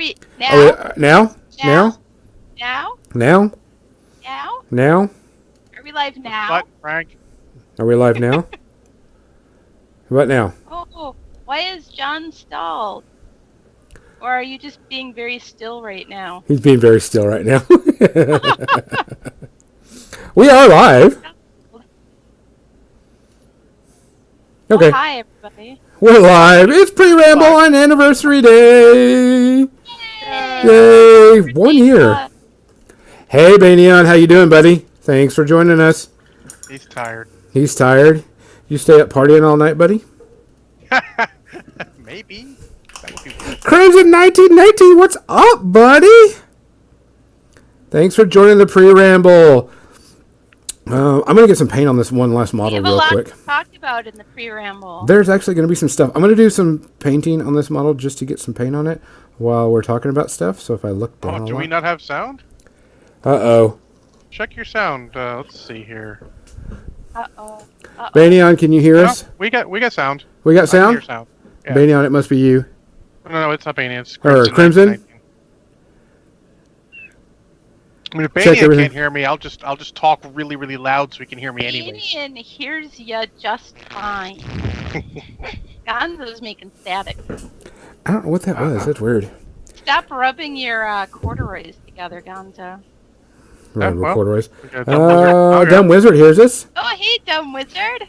we now? Now? Now? Now? Now? Are we live now? What, Frank? Are we live now? What now? Oh, why is John stalled? Or are you just being very still right now? He's being very still right now. We are live. Okay. Oh, hi, everybody. We're live. It's PreRamble on anniversary day. Yay. 1 year. Hey, Banyan, how you doing, buddy? Thanks for joining us. He's tired. He's tired. You stay up partying all night, buddy? Maybe. Crimson 1919, what's up, buddy? Thanks for joining the PreRamble. I'm going to get some paint on this one last model real quick. We have a lot to talk about in the PreRamble. There's actually going to be some stuff. I'm going to do some painting on this model just to get some paint on it while we're talking about stuff. So if I look down do we not have sound? Uh-oh. Check your sound. Let's see here. Uh-oh. Banyan, can you hear us? We got sound. We got I can sound? hear sound. Yeah. Banyan, it must be you. No, it's not Banyan. It's Crimson? I mean, if Banyan can't hear me, I'll just talk really, really loud so he can hear me anyway. Banyan hears ya just fine. Gonzo's making static. I don't know what that was. That's weird. Stop rubbing your corduroys together, Gonzo. Corduroys. Dumb Wizard hears us. Oh, hey, dumb wizard.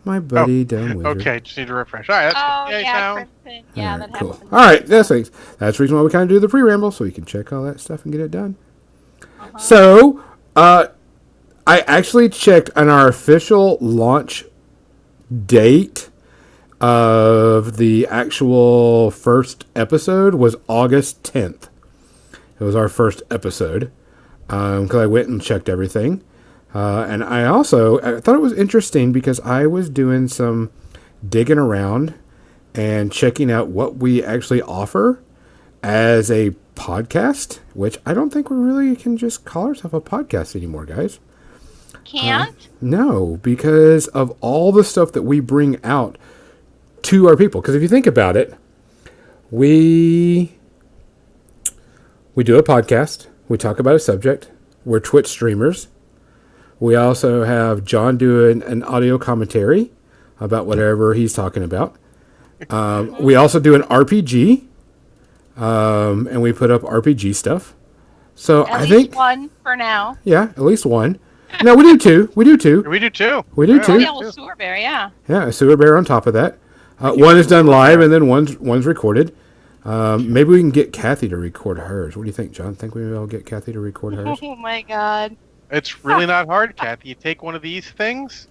My buddy, Dumb Wizard. Okay, just need to refresh. All right, that's good. Yeah, Crimson. Yeah, all right, that cool. happens. All right, that's the reason why we kind of do the PreRamble, so we can check all that stuff and get it done. So, I actually checked on our official launch date of the actual first episode was August 10th. It was our first episode because I went and checked everything. And I thought it was interesting because I was doing some digging around and checking out what we actually offer as a podcast, which I don't think we really can just call ourselves a podcast anymore, guys. Can't? No, because of all the stuff that we bring out to our people. Because if you think about it, we do a podcast. We talk about a subject. We're Twitch streamers. We also have John doing an audio commentary about whatever he's talking about. We also do an RPG. And we put up RPG stuff. So At least one for now. Yeah, at least one. No, we do two. We do two. We do two. We do two. Oh, yeah, well, Sewer Bear, yeah. Yeah, a Sewer Bear on top of that. One is done live, and then one's recorded. Maybe we can get Kathy to record hers. What do you think, John? Think we will get Kathy to record hers? Oh my God. It's really not hard, Kathy. You take one of these things,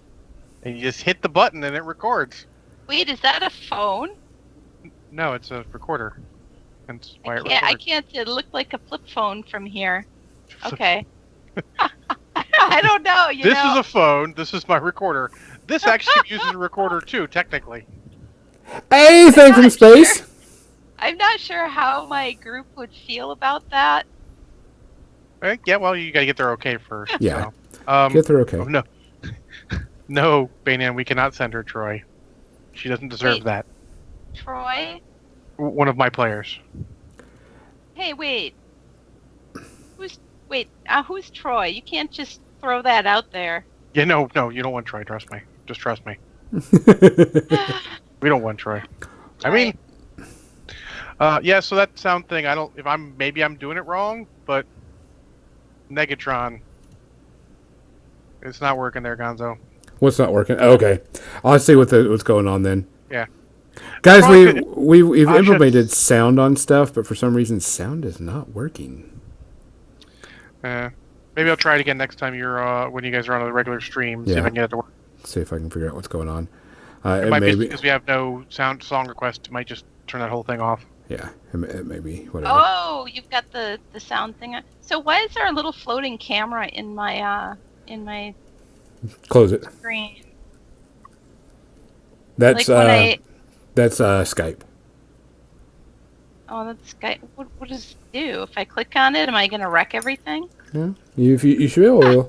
and you just hit the button, and it records. Wait, is that a phone? No, it's a recorder. That's why it I can't. It looked like a flip phone from here. Okay. I don't know. This is a phone. This is my recorder. This actually uses a recorder too, technically. Anything from space? Sure. I'm not sure how my group would feel about that. Yeah, well, you gotta get their okay first. Yeah. So. Get their okay. Oh, no. No, Baynan, we cannot send her Troy. She doesn't deserve that. Troy? One of my players. Hey, wait. Who's Troy? You can't just throw that out there. Yeah, no, you don't want Troy. Trust me. Just trust me. We don't want Troy. I mean, yeah. So that sound thing, maybe I'm doing it wrong, but Negatron, it's not working there, Gonzo. What's not working? Oh, okay, I'll see what's going on then. Yeah. Guys, we've implemented sound on stuff, but for some reason, sound is not working. Maybe I'll try it again next time when you guys are on a regular stream. See if I can get it to work. See if I can figure out what's going on. It might be because we have no song request. It might just turn that whole thing off. Yeah, it may be whatever. Oh, you've got the sound thing. So why is there a little floating camera in my Close it. screen? That's like that's Skype. Oh, that's Skype. What does it do? If I click on it, am I going to wreck everything? Yeah, you should be able to.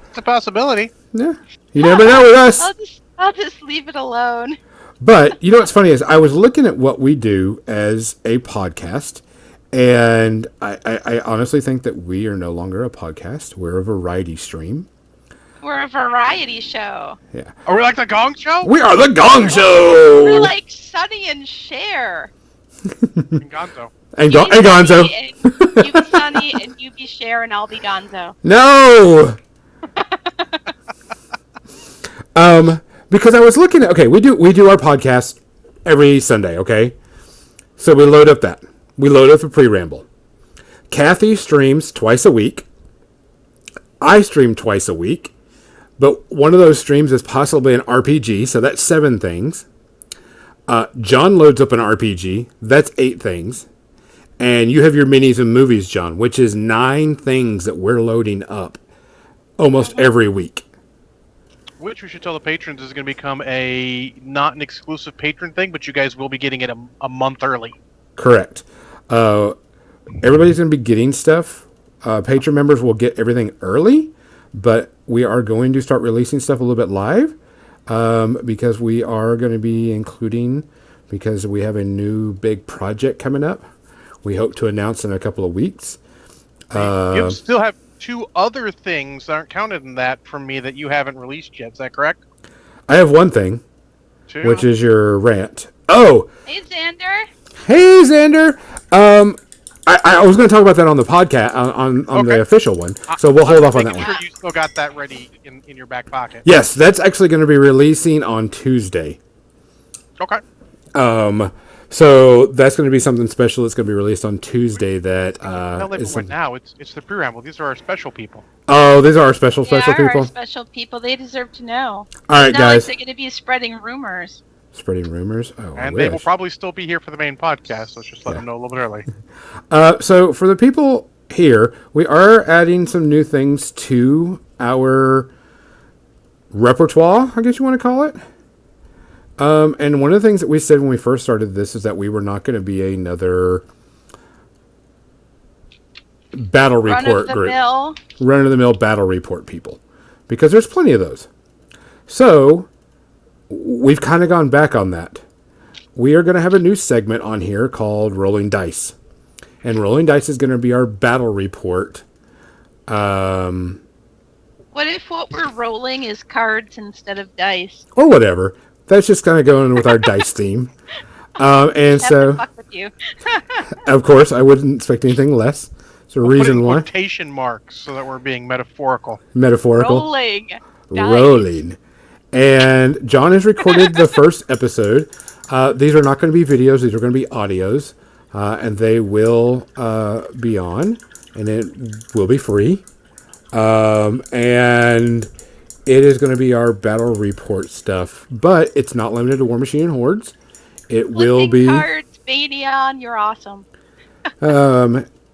It's a possibility. Yeah, you never know with us. I'll just leave it alone. But you know what's funny is I was looking at what we do as a podcast, And I honestly think that we are no longer a podcast. We're a variety stream. We're a variety show. Yeah. Are we like the Gong Show? We are the Gong We're Show! like Sunny and Cher. And Gonzo. And, You be and Gonzo. Sunny, and you be Sunny, and you be Cher, and I'll be Gonzo. No! Because I was looking at, okay, we do our podcast every Sunday, okay? So we load up that. We load up the PreRamble. Kathy streams twice a week. I stream twice a week. But one of those streams is possibly an RPG, so that's 7 things. John loads up an RPG. That's 8 things. And you have your minis and movies, John, which is 9 things that we're loading up almost every week. Which we should tell the patrons is going to become not an exclusive patron thing, but you guys will be getting it a month early. Correct. Everybody's going to be getting stuff. Patron members will get everything early, but we are going to start releasing stuff a little bit live because we are going to be including, because we have a new big project coming up. We hope to announce in a couple of weeks. You still have 2 other things that aren't counted in that from me that you haven't released yet. Is that correct? I have one thing, 2? which is your rant. Oh, Hey, Xander. hey, Xander. I was going to talk about that on the podcast, on Okay. the official one, so we'll hold off on that Making one. sure you still got that ready in your back pocket. Yes, that's actually going to be releasing on Tuesday. Okay. So that's going to be something special that's going to be released on Tuesday. That Tell is everyone now. It's the PreRamble. These are our special people. oh, these are our special They are people. our special people. They deserve to know. All right, Not guys. like they're going to be spreading rumors. Spreading rumors. Oh, I And they will wish. probably still be here for the main podcast. Let's just let them know a little bit early. So for the people here, we are adding some new things to our repertoire, I guess you want to call it. And one of the things that we said when we first started this is that we were not going to be another battle report group. Run-of-the-mill. Run-of-the-mill battle report people. Because there's plenty of those. So, we've kind of gone back on that. We are going to have a new segment on here called Rolling Dice. And Rolling Dice is going to be our battle report. What if what we're rolling is cards instead of dice? Or whatever. That's just kind of going with our dice theme. And Have to so, fuck with you. of course, I wouldn't expect anything less. It's a Put reason in why. quotation marks so that we're being metaphorical. Metaphorical. Rolling. Dice. Rolling. And John has recorded the first episode. These are not going to be videos. These are going to be audios. And they will be on. And it will be free. And it is going to be our battle report stuff. But it's not limited to War Machine and Hordes. It will be... cards, Badion, you're awesome.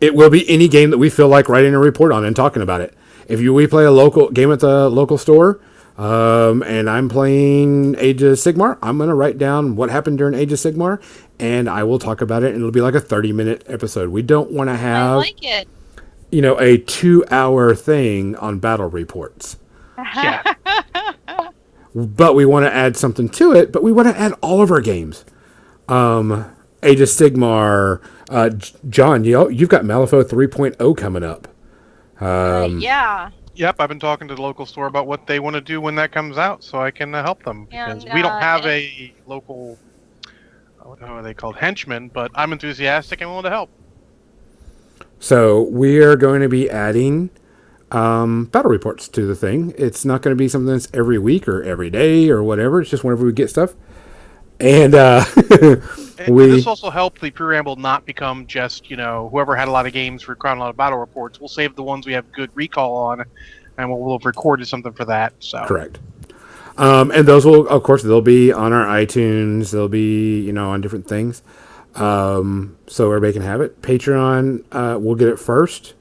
It will be any game that we feel like writing a report on and talking about it. If we play a local game at the local store, and I'm playing Age of Sigmar, I'm going to write down what happened during Age of Sigmar, and I will talk about it, and it'll be like a 30-minute episode. We don't want to I have, like it. a 2-hour thing on battle reports. Yeah. But we want to add something to it, but we want to add all of our games. Age of Sigmar, John, you've got Malifaux 3.0 coming up. Yeah. Yep, I've been talking to the local store about what they want to do when that comes out, so I can help them. Because And, we don't have a local, what are they called, henchmen, but I'm enthusiastic and willing to help. So we are going to be adding battle reports to the thing. It's not going to be something that's every week or every day or whatever. It's just whenever we get stuff. And And this also helped the PreRamble not become just, whoever had a lot of games for a lot of battle reports. We'll save the ones we have good recall on, and we'll have recorded something for that. So correct. And those will, of course, they'll be on our iTunes. They'll be, on different things. So everybody can have it. Patreon, we'll get it first.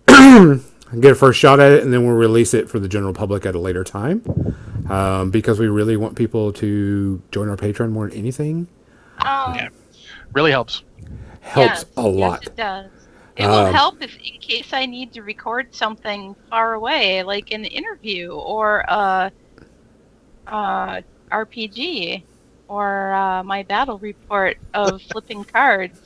Get a first shot at it, and then we'll release it for the general public at a later time. Because we really want people to join our Patreon more than anything. yeah, really helps. Helps a lot. Yes, it does. It will help if, in case I need to record something far away, like an interview or a RPG or my battle report of flipping cards.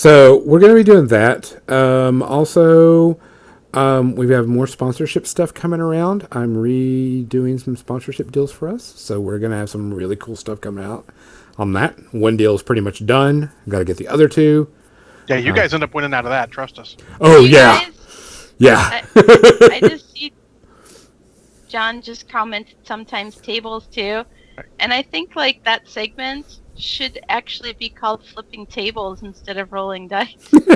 So we're going to be doing that. Also, we have more sponsorship stuff coming around. I'm redoing some sponsorship deals for us. So we're going to have some really cool stuff coming out on that. One deal is pretty much done. Got to get the other two. Yeah, you guys end up winning out of that. Trust us. Oh, You yeah. guys, Yeah. I just see John just commented sometimes tables too, and I think like that segment should actually be called flipping tables instead of rolling dice. This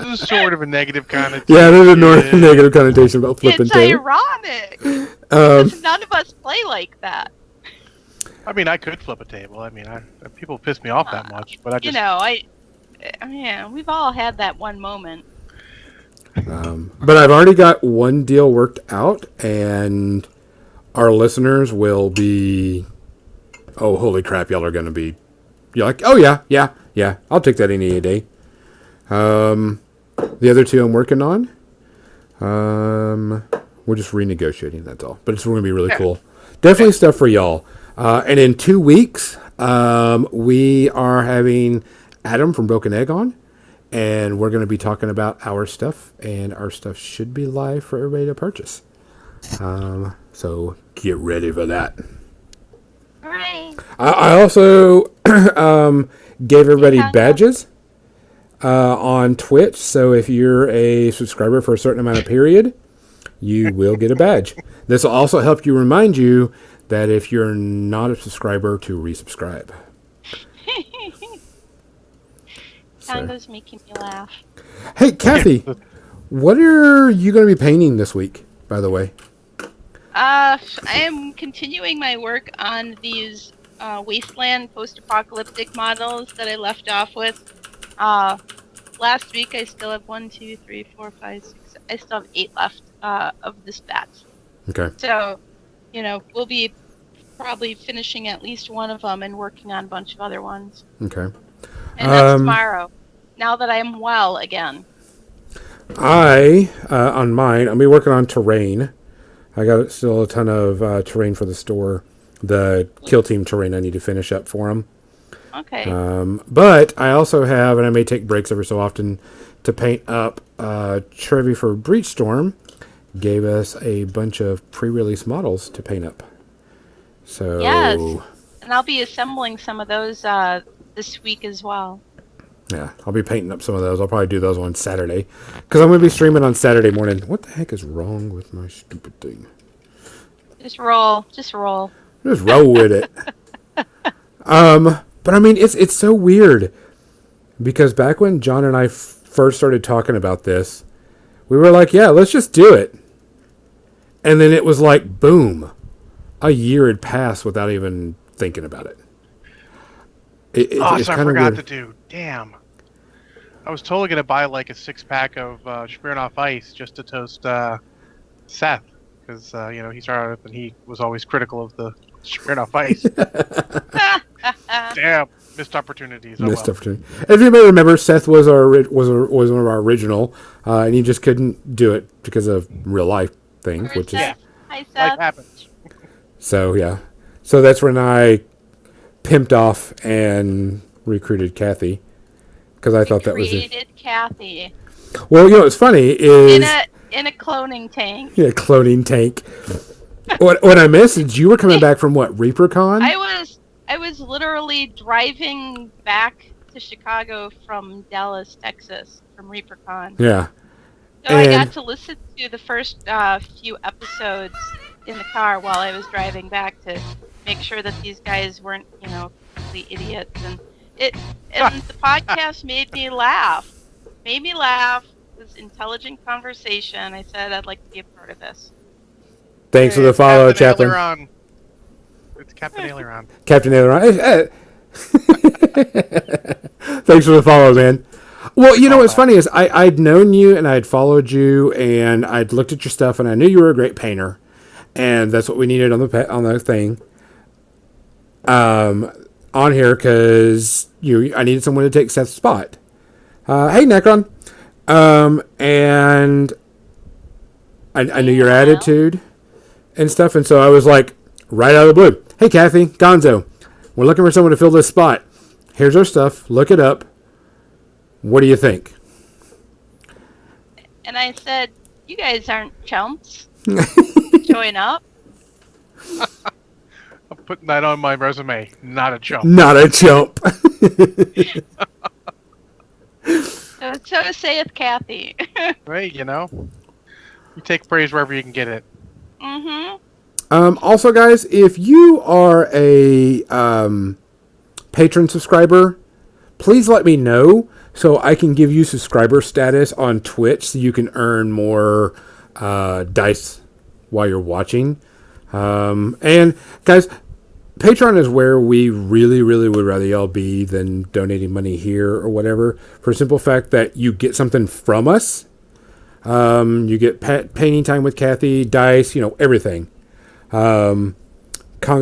is sort of a negative connotation. Yeah, there's a negative connotation about flipping It's tables. ironic because none of us play like that. I mean, I could flip a table. I mean, people piss me off that much, but I just... You know, yeah, we've all had that one moment. But I've already got one deal worked out, and our listeners will be, oh, holy crap, y'all are going to be, you're like, oh, yeah, I'll take that any day. The other two I'm working on, we're just renegotiating, that's all. But it's going to be really cool. Definitely stuff for y'all. And in 2 weeks, we are having Adam from Broken Egg on. And we're going to be talking about our stuff, and our stuff should be live for everybody to purchase. So get ready for that. Right. I also gave everybody badges on Twitch. So if you're a subscriber for a certain amount of period, you will get a badge. This will also help you remind you that if you're not a subscriber, to resubscribe. Congo's making me laugh. Hey, Kathy, what are you going to be painting this week, by the way? I am continuing my work on these wasteland post-apocalyptic models that I left off with. Last week I still have 1, 2, 3, 4, 5, 6. I still have 8 left of this batch. Okay. So, we'll be probably finishing at least one of them and working on a bunch of other ones. Okay. And that's tomorrow. Now that I'm well again. On mine, I'll be working on terrain. I got still a ton of terrain for the store. The Kill Team terrain I need to finish up for them. Okay. But I also have, and I may take breaks every so often, to paint up Trevi for Breachstorm. Gave us a bunch of pre-release models to paint up. So yes. And I'll be assembling some of those this week as well. Yeah, I'll be painting up some of those. I'll probably do those on Saturday. Because I'm going to be streaming on Saturday morning. What the heck is wrong with my stupid thing? Just roll. Just roll. Just roll with it. But I mean, it's so weird. Because back when John and I first started talking about this, we were like, yeah, let's just do it. And then it was like, boom. A year had passed without even thinking about it. It's I kind of forgot weird. to do. Damn. I was totally going to buy like a 6-pack of Smirnoff Ice just to toast Seth. Because, he started up and he was always critical of the Smirnoff Ice. Damn. Missed opportunities. Missed opportunity. If you may remember, Seth was one of our original, and he just couldn't do it because of real life thing, Hi, which Seth. is Hi, Seth. Life happens. so yeah. So that's when I pimped off and recruited Kathy because I thought that was it. Created Kathy Well, what's funny is in a cloning tank. yeah, cloning tank. When I messaged you, were coming back from what, ReaperCon? I was literally driving back to Chicago from Dallas, Texas, from ReaperCon. Yeah. So I got to listen to the first few episodes in the car while I was driving back to make sure that these guys weren't, complete idiots. And the podcast made me laugh. It was intelligent conversation. I said I'd like to be a part of this. Thanks for the follow, Captain Chaplain. Aileron. It's Captain Aileron. Captain Aileron. Thanks for the follow, man. Well, what's funny is I'd known you and I'd followed you and I'd looked at your stuff and I knew you were a great painter, and that's what we needed on the thing on here because I needed someone to take Seth's spot. Hey, Necron, and I knew your attitude and stuff, and so I was like, right out of the blue, hey, Kathy, Gonzo, we're looking for someone to fill this spot. Here's our stuff. Look it up. What do you think? And I said, you guys aren't chumps. Join up. I'm putting that on my resume. Not a chump. Not a chump. So saith Kathy. Right, you know? You take praise wherever you can get it. Mm-hmm. Also, guys, if you are a patron subscriber, please let me know so I can give you subscriber status on Twitch so you can earn more dice while you're watching. And, guys, Patreon is where we really, really would rather y'all be than donating money here or whatever, for the simple fact that you get something from us. You get painting time with Kathy, dice, everything. Congo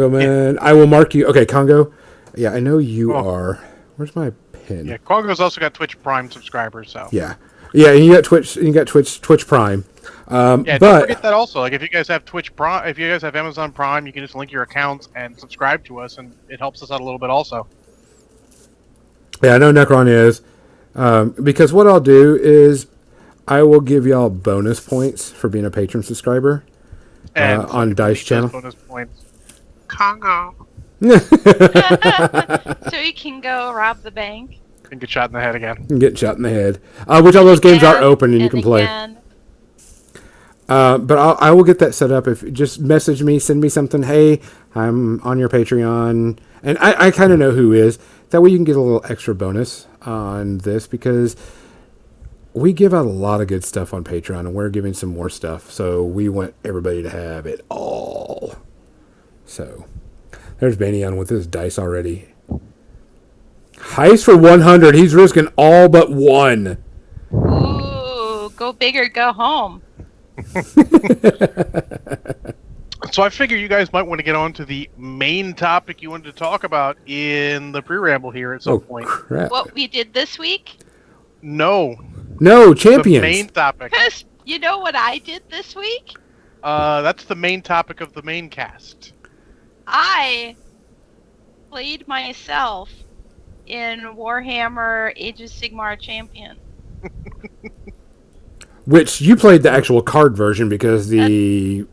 Man, I will mark you. Okay, Congo. Yeah, I know you are. Where's my pin? Yeah, Congo's also got Twitch Prime subscribers, so. Yeah, and you got Twitch. You got Twitch Prime. Yeah, but don't forget that also. Like, if you guys have Twitch Prime, if you guys have Amazon Prime, you can just link your accounts and subscribe to us, and it helps us out a little bit also. yeah, I know Necron is because what I'll do is I will give y'all bonus points for being a patron subscriber And on Dice Channel. Bonus points. Congo. So you can go rob the bank. And get shot in the head again. And get shot in the head. Which all those games are open and you can play. But I will get that set up. If just message me, send me something. Hey, I'm on your Patreon, and I kind of know who is. That way you can get a little extra bonus on this because we give out a lot of good stuff on Patreon, and we're giving some more stuff. So we want everybody to have it all. So there's Banny on with his dice already. Heist for 100. He's risking all but one. Ooh, go big or go home. So I figure you guys might want to get on to the main topic you wanted to talk about in the pre-ramble here at some point. Crap. What we did this week? No, Champions. the main topic. Because you know what I did this week? That's the main topic of the main cast. I played myself in Warhammer Age of Sigmar Champion. Which you played the actual card version because the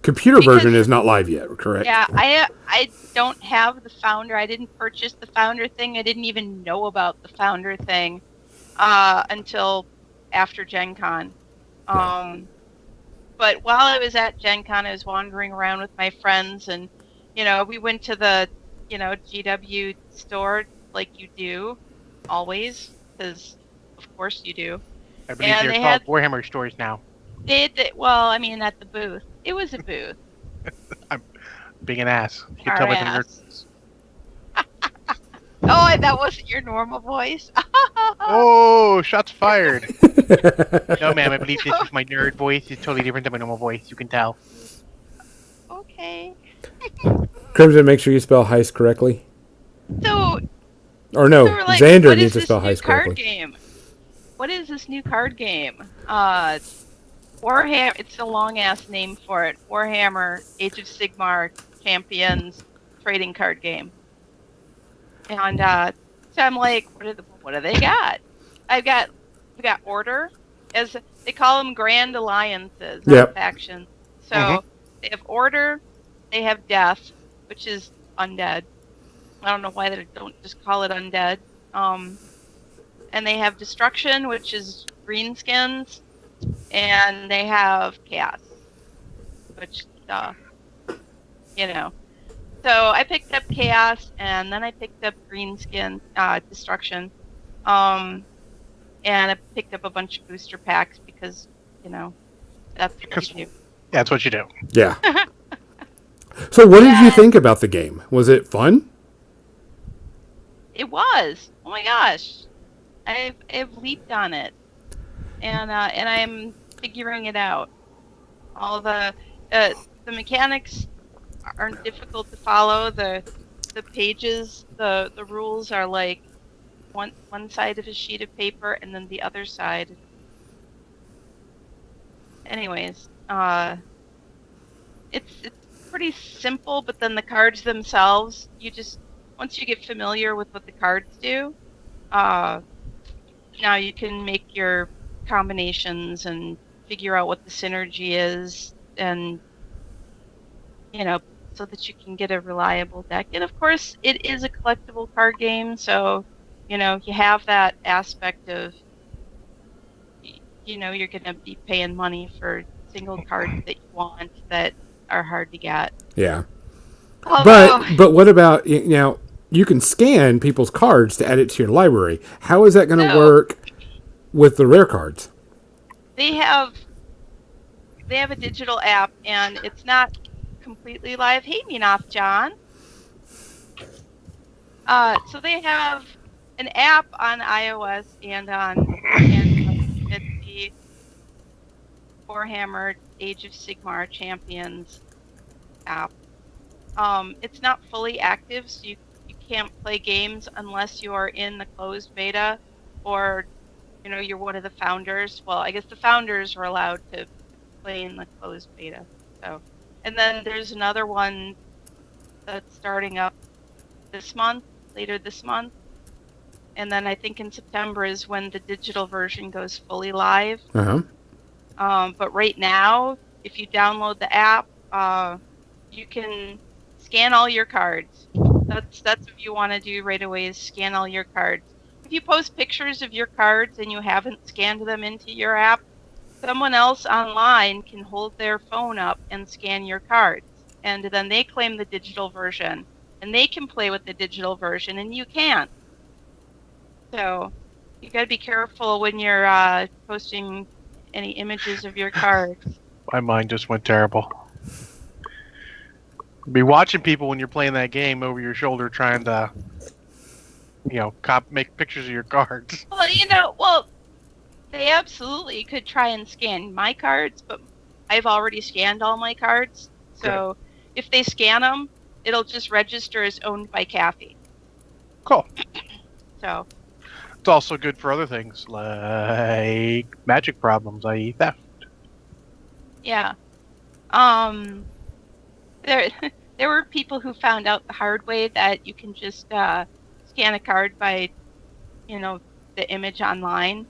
computer version is not live yet, correct? Yeah, I don't have the Founder. I didn't purchase the Founder thing. I didn't even know about the Founder thing until after Gen Con. But while I was at Gen Con, I was wandering around with my friends, and we went to the GW store like you do, always, because of course you do. I believe they're called Warhammer stores now. Well, I mean, at the booth. It was a booth. I'm being an ass. You can tell by the nerd. Oh, that wasn't your normal voice. Oh, shots fired. No, ma'am, I believe this is my nerd voice. It's totally different than my normal voice. You can tell. Okay. Crimson, make sure you spell heist correctly. Or like, Xander needs to spell heist correctly. Game? What is this new card game? Warhammer. It's a long ass name for it. Warhammer Age of Sigmar Champions trading card game. And so I'm like, what do they got? We got Order, as they call them, Grand Alliances, not factions. So they have Order, they have Death, which is undead. I don't know why they don't just call it undead. And they have Destruction, which is greenskins, and they have Chaos, which, So I picked up Chaos, and then I picked up Greenskin, Destruction, and I picked up a bunch of booster packs because, that's what you do. That's what you do. Yeah. So what did you think about the game? Was it fun? It was. Oh my gosh. I've leaped on it, and I'm figuring it out. All the mechanics aren't difficult to follow. The pages, the rules are like one side of a sheet of paper, and then the other side. Anyways, it's pretty simple, but then the cards themselves, once you get familiar with what the cards do, now you can make your combinations and figure out what the synergy is, and so that you can get a reliable deck. And of course, it is a collectible card game, so you have that aspect of you're going to be paying money for single cards that you want that are hard to get. Yeah. Although But what about now? You can scan people's cards to add it to your library. How is that going to so work with the rare cards? they have a digital app, and it's not completely live. Hey, Minoff John. So they have an app on iOS and on Android. It's the Warhammer Age of Sigmar Champions app. It's not fully active, so you can't play games unless you are in the closed beta, or you're one of the founders. Well, I guess the founders are allowed to play in the closed beta. So, and then there's another one that's starting up later this month. And then I think in September is when the digital version goes fully live. But right now, if you download the app, you can scan all your cards. That's what you want to do right away, is scan all your cards. If you post pictures of your cards and you haven't scanned them into your app, someone else online can hold their phone up and scan your cards. And then they claim the digital version. And they can play with the digital version, and you can't. So you got to be careful when you're posting any images of your cards. My mind just went terrible. Be watching people when you're playing that game over your shoulder, trying to, make pictures of your cards. Well, they absolutely could try and scan my cards, but I've already scanned all my cards. So if they scan them, it'll just register as owned by Kathy. Cool. So it's also good for other things like magic problems, i.e. theft. Yeah. There were people who found out the hard way that you can just scan a card by, the image online.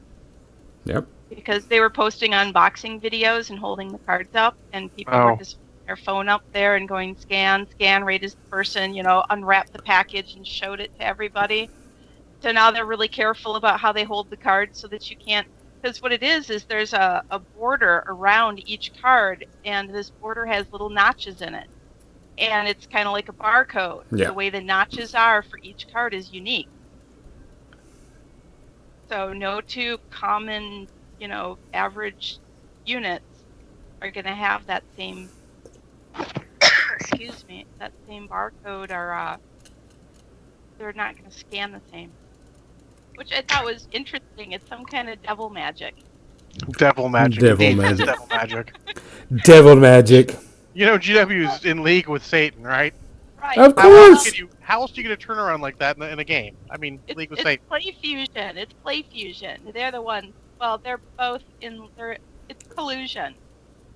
Yep. Because they were posting unboxing videos and holding the cards up, and people were just putting their phone up there and going scan, right as the person, unwrapped the package and showed it to everybody. So now they're really careful about how they hold the cards so that you can't, because what it is there's a border around each card, and this border has little notches in it. And it's kind of like a barcode. Yeah. The way the notches are for each card is unique. So no two common, average units are going to have that same, that same barcode, or they're not going to scan the same. Which I thought was interesting. It's some kind of devil magic. Devil magic. Devil magic. Devil magic. Devil magic. GW's in league with Satan, right? Right. Of course. How else do you get a turnaround like that in a game? I mean, league with Satan. It's Play Fusion. They're the ones. Well, they're both in. It's collusion.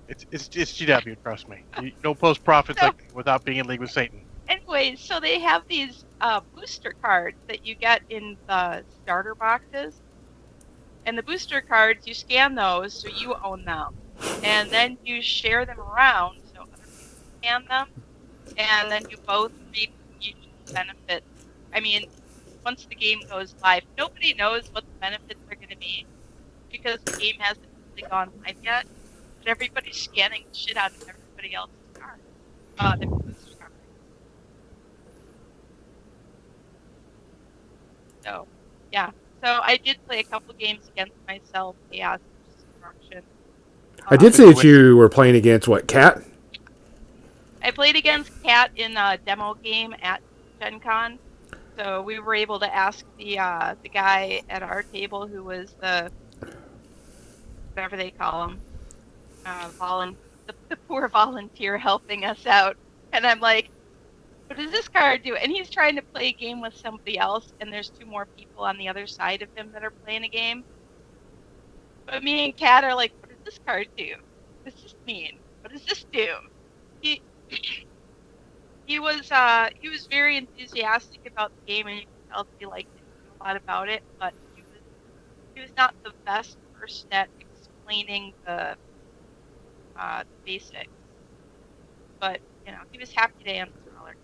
It's GW. Trust me. You don't post profits without being in league with Satan. Anyway, so they have these booster cards that you get in the starter boxes, and the booster cards, you scan those so you own them, and then you share them around so other people scan them, and then you both reap each benefit. I mean, once the game goes live, nobody knows what the benefits are going to be because the game hasn't really gone live yet, but everybody's scanning the shit out of everybody else's cards. The booster cards. So, yeah. So I did play a couple games against myself. Chaos Destruction. I did see that you were playing against Cat? I played against Cat in a demo game at Gen Con. So we were able to ask the guy at our table who was the whatever they call him, the poor volunteer helping us out. And I'm like, what does this card do? And he's trying to play a game with somebody else, and there's two more people on the other side of him that are playing a game. But me and Kat are like, what does this card do? What does this mean? What does this do? He was very enthusiastic about the game, and you could tell that he liked it a lot about it, but he was he was not the best person at explaining the basics, but he was happy to answer all our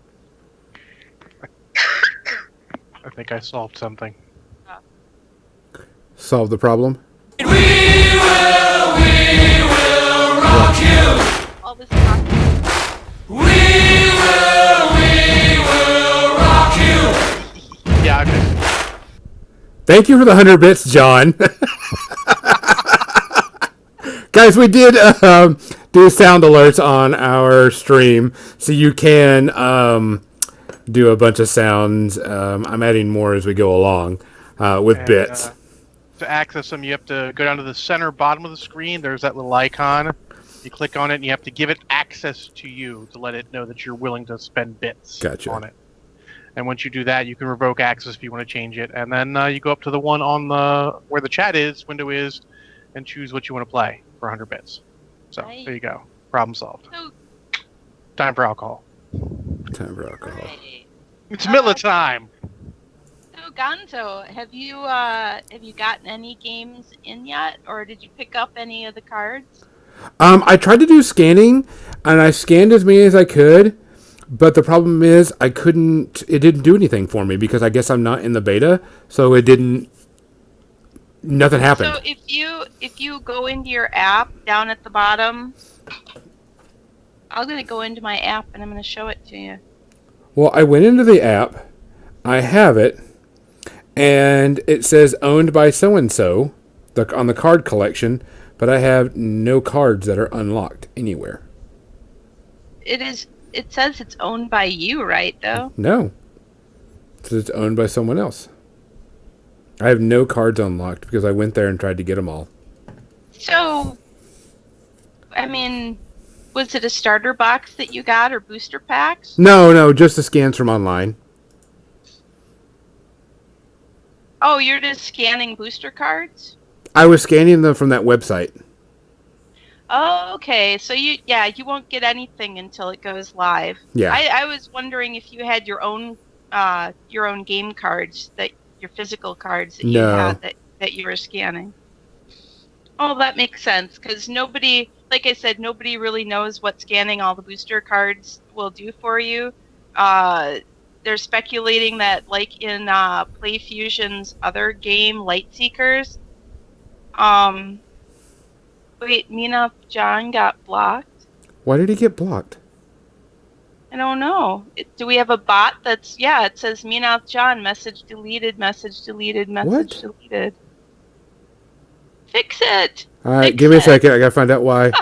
questions. I think I solved something. Solve the problem. We will rock you. All this talking. We will rock you. Yeah, okay. Thank you for the 100 bits, John. Guys, we did do sound alerts on our stream, so you can do a bunch of sounds. I'm adding more as we go along with bits. To access them, you have to go down to the center bottom of the screen. There's that little icon. You click on it, and you have to give it access to you to let it know that you're willing to spend bits on it. And once you do that, you can revoke access if you want to change it. And then you go up to the one on where the chat window is, and choose what you want to play for 100 bits. So there you go. Problem solved. So, Time for alcohol. Time for alcohol. right. It's Miller time. So Gonzo, have you gotten any games in yet, or did you pick up any of the cards? I tried to do scanning, and I scanned as many as I could, but the problem is it didn't do anything for me because I guess I'm not in the beta, so nothing happened. So if you go into your app down at the bottom, I'm going to go into my app and I'm going to show it to you. Well, I went into the app, I have it, and it says owned by so-and-so on the card collection, but I have no cards that are unlocked anywhere. It says it's owned by you, right, though? No. It says it's owned by someone else. I have no cards unlocked because I went there and tried to get them all. So, I mean, was it a starter box that you got or booster packs? No, just the scans from online. Oh, you're just scanning booster cards? I was scanning them from that website. Oh, okay. So you won't get anything until it goes live. Yeah. I was wondering if you had your own game cards, your physical cards that you had that you were scanning. Oh, that makes sense because nobody, like I said, nobody really knows what scanning all the booster cards will do for you. They're speculating that, like in PlayFusion's other game, Lightseekers. Wait, Mina John got blocked? Why did he get blocked? I don't know. Do we have a bot that's... Yeah, it says Mina John, message deleted, message deleted, message deleted. Fix it! All right, give me a second. I gotta find out why.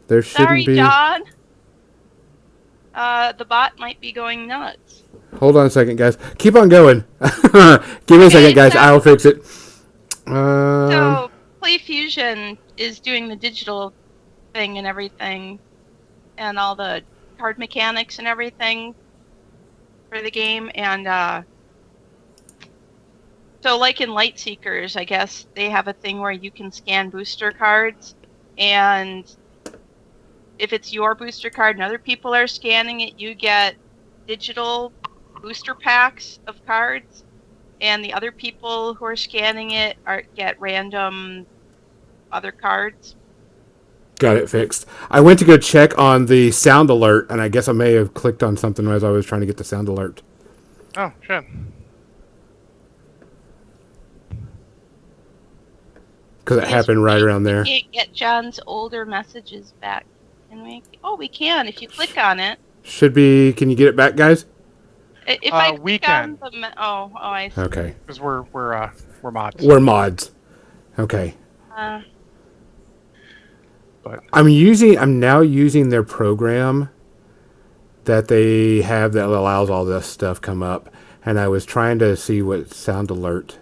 There shouldn't be... Sorry, John. The bot might be going nuts. Hold on a second, guys. Keep on going. Give me a second, guys. I'll fix it. So, PlayFusion is doing the digital thing and everything, and all the card mechanics and everything for the game, and so like in Lightseekers, I guess they have a thing where you can scan booster cards, and if it's your booster card and other people are scanning it, you get digital booster packs of cards, and the other people who are scanning it get random other cards. Got it fixed. I went to go check on the sound alert, and I guess I may have clicked on something as I was trying to get the sound alert. Oh, shit. Because it happened right around there. We can't get John's older messages back. Can we? Oh, we can if you click on it. Should be... Can you get it back, guys? If I click we can. on the... Oh, I see. Okay. Because we're mods. We're mods. Okay. But I'm now using their program that they have that allows all this stuff come up, and I was trying to see what sound alert.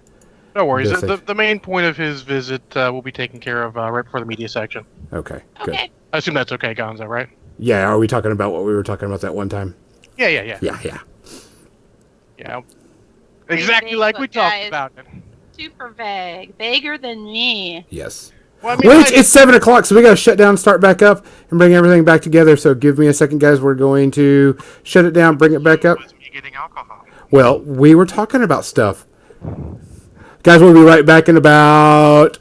no worries. The main point of his visit will be taken care of right before the media section. Okay. Good. Okay. I assume that's okay, Gonzo, right? Yeah. Are we talking about what we were talking about that one time? Yeah. Yeah. Exactly vague, like we talked guys. about it. Super vague. Vaguer than me. Yes. Well, I mean, Well, it's 7 o'clock, so we got to shut down, start back up, and bring everything back together. So give me a second, guys. We're going to shut it down, bring it back up. was me getting alcohol. Well, we were talking about stuff. Guys, we'll be right back in about